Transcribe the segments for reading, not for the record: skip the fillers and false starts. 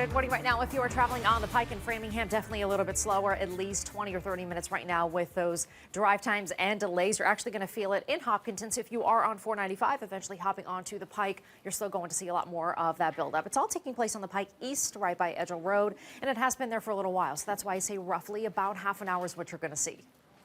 Good morning right now. If you are traveling on the Pike in Framingham, definitely a little bit slower, at least 20 or 30 minutes right now with those drive times and delays. You're actually going to feel it in Hopkinton. So if you are on 495, eventually hopping onto the Pike, you're still going to see a lot more of that buildup. It's all taking place on the Pike East, right by Edgell Road, and it has been there for a little while. So that's why I say roughly about half an hour is what you're going to see.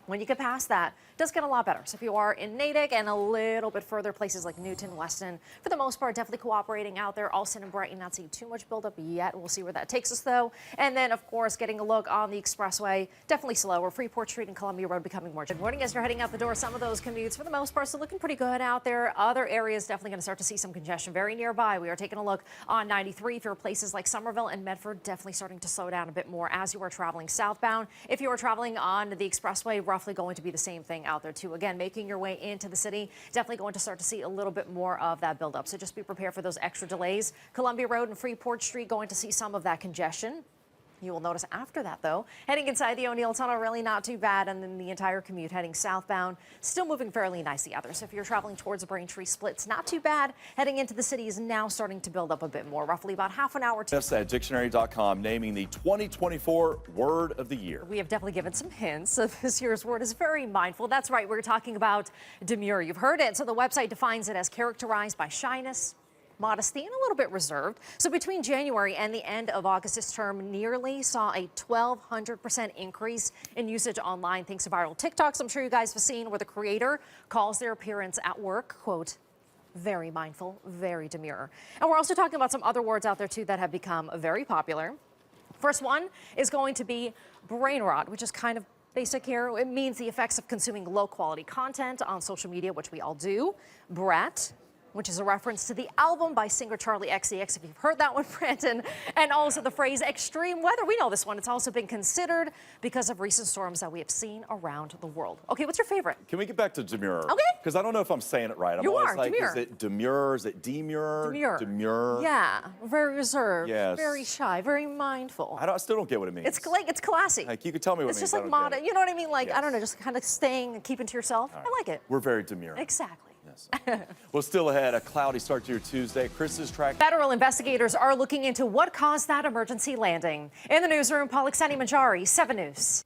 When you get past that, it does get a lot better. So if you are in Natick and a little bit further, places like Newton, Weston, for the most part, definitely cooperating out there. Alston and Brighton, not seeing too much buildup yet. We'll see where that takes us, though. And then, of course, getting a look on the expressway, definitely slower. Freeport Street and Columbia Road becoming more. Good morning as you're heading out the door. Some of those commutes, for the most part, still looking pretty good out there. Other areas definitely going to start to see some congestion very nearby. We are taking a look on 93 for places like Somerville and Medford, definitely starting to slow down a bit more as you are traveling southbound. If you are traveling on the expressway, roughly going to be the same thing out there too. Again, making your way into the city, definitely going to start to see a little bit more of that buildup. So just be prepared for those extra delays. Columbia Road and Freeport Street going to see some of that congestion. You will notice after that, though, heading inside the O'Neill Tunnel, really not too bad. And then the entire commute heading southbound, still moving fairly nicely out there. So if you're traveling towards the Braintree splits, not too bad. Heading into the city is now starting to build up a bit more, roughly about half an hour. Just at dictionary.com, naming the 2024 word of the year. We have definitely given some hints. So this year's word is very mindful. That's right. We're talking about demure. You've heard it. So the website defines it as characterized by shyness, modesty, and a little bit reserved. So between January and the end of August, this term nearly saw a 1,200% increase in usage online thanks to viral TikToks I'm sure you guys have seen, where the creator calls their appearance at work, quote, very mindful, very demure. And we're also talking about some other words out there too that have become very popular. First one is going to be brain rot, which is kind of basic here. It means the effects of consuming low quality content on social media, which we all do. Brat, which is a reference to the album by singer Charlie XCX, if you've heard that one, Brandon. And also the phrase extreme weather. We know this one. It's also been considered because of recent storms that we have seen around the world. Okay, what's your favorite? Can we get back to demure? Okay. Because I don't know if I'm saying it right. I'm You always are, like, demure. is it demure? Is it demure? Demure. Demure. Yeah, very reserved, Yes. very shy, very mindful. I still don't get what it means. It's like, it's classy. Like, you could tell me what It's it means. just like modest, you know what I mean? Like, Yes. I don't know, just kind of staying and keeping to yourself. Right. I like it. We're very demure. Exactly. Yes. Well, still ahead, a cloudy start to your Tuesday. Chris's track. Federal investigators are looking into what caused that emergency landing. In the newsroom, Polikseni, Manxhari, 7 News.